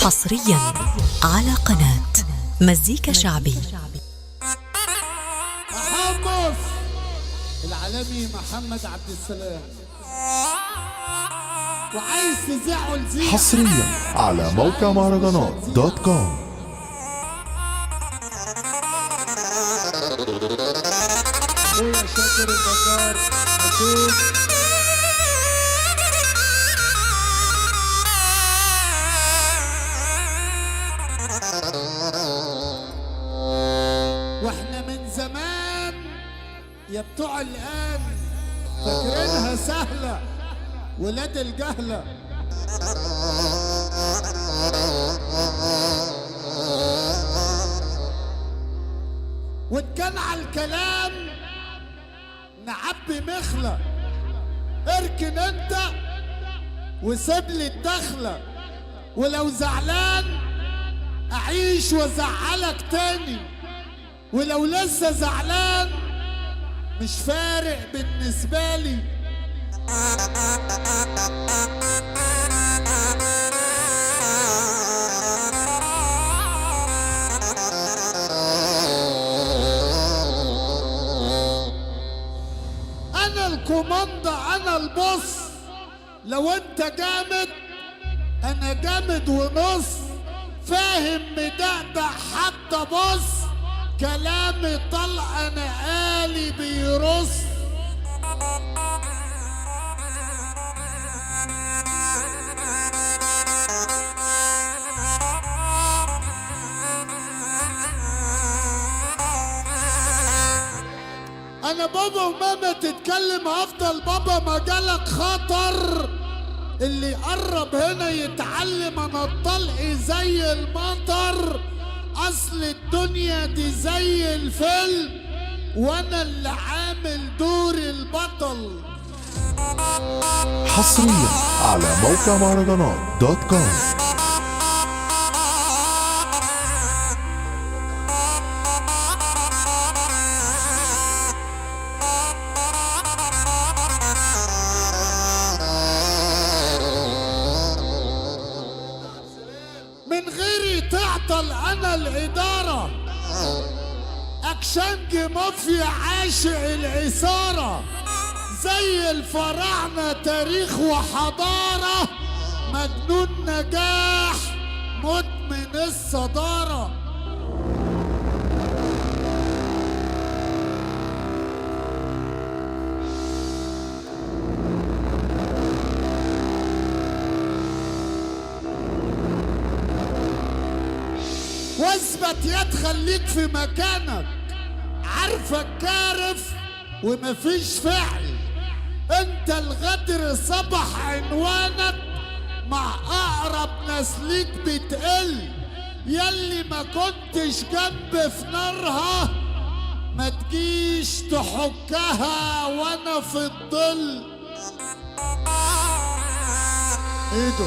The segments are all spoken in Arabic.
حصريا على قناة مزيكا شعبي. محمد العالمي محمد عبد السلام، وعايز تذيعه لزيع حصريا على موقع مهرجانات دوت كوم. اخويا شاكر البزار أكيد. واحنا من زمان يا بتوع الآن فاكرينها سهلة ولاد الجهلة. وإن كان على الكلام نعبي مخلة، اركن انت وسيب لي الدخلة، ولو زعلان اعيش وازعلك تاني، ولو لسه زعلان مش فارق بالنسبة لي. انا الكوماندا، انا البص، لو انت جامد انا جامد ونص، فاهم مدقدق حتى بص، كلامي طلع انا قالي بيرص. انا بابا وماما تتكلم هفضل بابا، مجالك خطر، اللي يقرب هنا يتعلم. انا طلقي زي المطر، اصل الدنيا دي زي الفيلم، وانا اللي عامل دور البطل. حصريا على موقع مهرجانات دوت كوم. من غيري تعطل انا الاداره، اكشنج مافيا عاشق العثاره، زي الفراعنه تاريخ وحضاره، مجنون نجاح مدمن الصداره. واثبت يا تخليك في مكانك، عارفك كارف ومفيش فعل، انت الغدر صبح عنوانك، مع اقرب ناس ليك بتقل، ياللي ما كنتش جنب في نارها ما تجيش تحكها وانا في الظل. ايه ده؟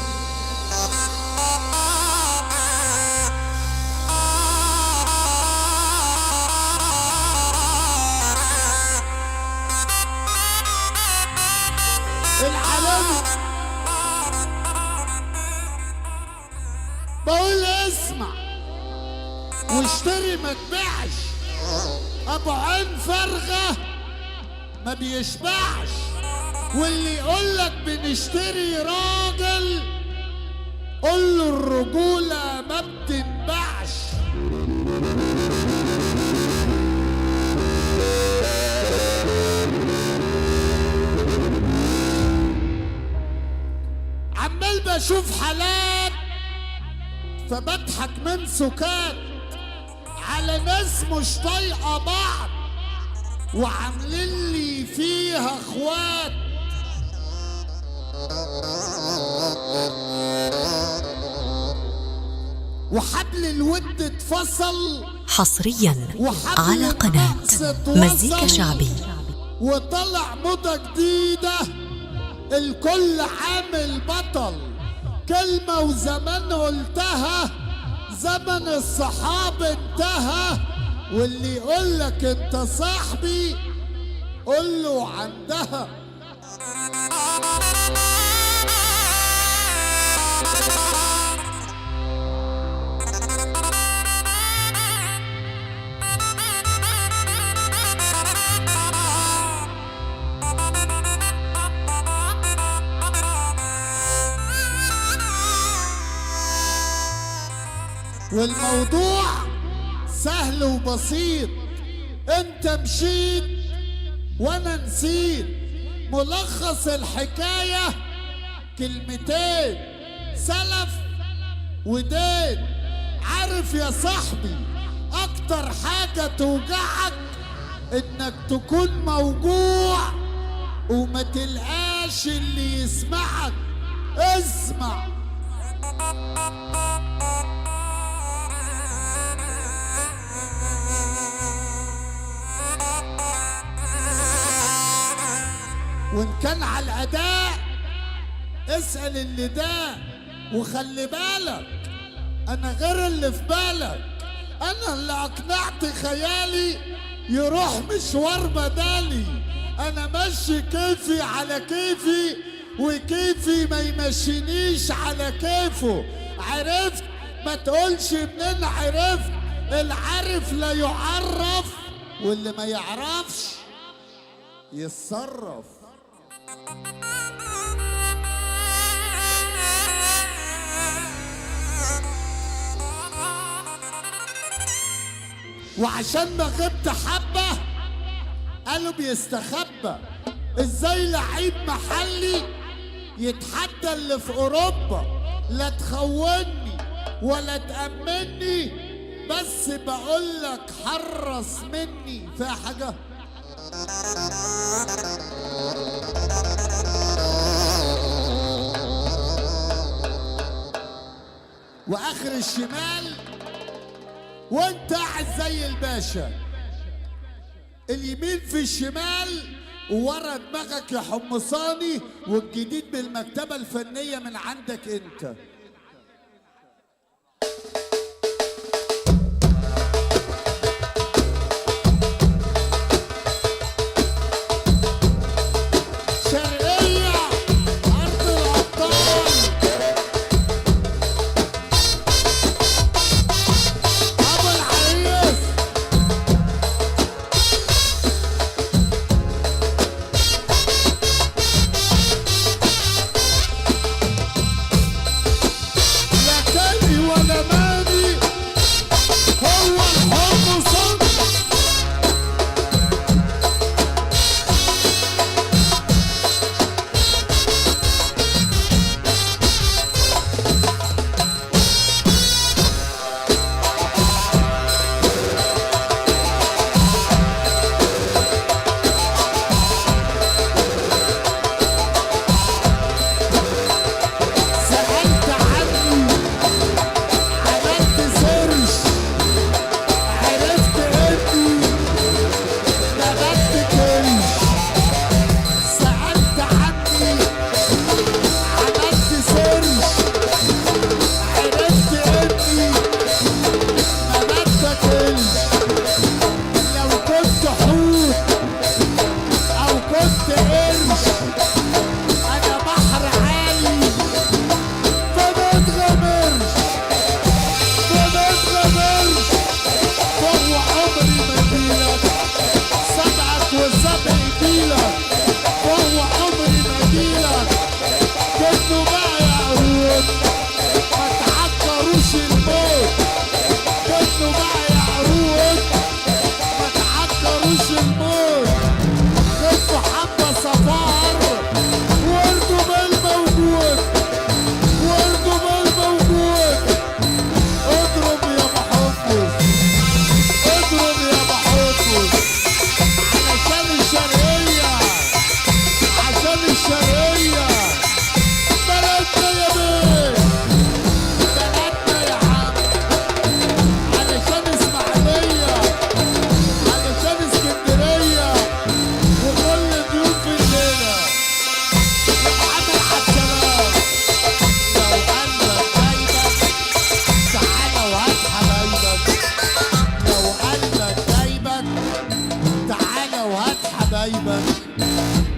العالمي بقول اسمع واشتري ما تبيعش، ابو عين فارغه ما بيشبعش، واللي يقولك بنشتري راجل قول له الرجوله ما بتنبعش. عمال بشوف حالات فبضحك من سكات، على ناس مش طايقه بعض وعاملين لي فيها اخوات. وحبل الود اتفصل حصريا على قناة مزيكا شعبي. وطلع موضة جديدة الكل عامل بطل، كلمة وزمان قلتها، زمن الصحاب انتهى، واللي يقولك انت صاحبي قوله عندها. والموضوع سهل وبسيط. انت مشيت وانا نسيت. ملخص الحكاية كلمتين: سلف ودين. عارف يا صاحبي اكتر حاجة توجعك انك تكون موجوع وما تلقاش اللي يسمعك. اسمع. وان كان على الاداء اسأل اللي ده، وخلي بالك انا غير اللي في بالك. انا اللي اقنعت خيالي يروح مشوار بدالي. انا ماشي كيفي على كيفي، وكيفي ما يمشينيش على كيفه. عرفت؟ ما تقولش منين عرفت. العارف لا يعرف، واللي ما يعرفش يتصرف. وعشان ما غبت حبة قالوا بيستخبى. ازاي لعيب محلي يتحدى اللي في اوروبا؟ لا تخوني ولا تأمني، بس بقولك حرص مني. فيها حاجة؟ واخر الشمال وانت قاعد زي الباشا. اليمين في الشمال وورا دماغك يا حمصاني، والجديد بالمكتبة الفنية من عندك انت.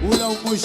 ولو مش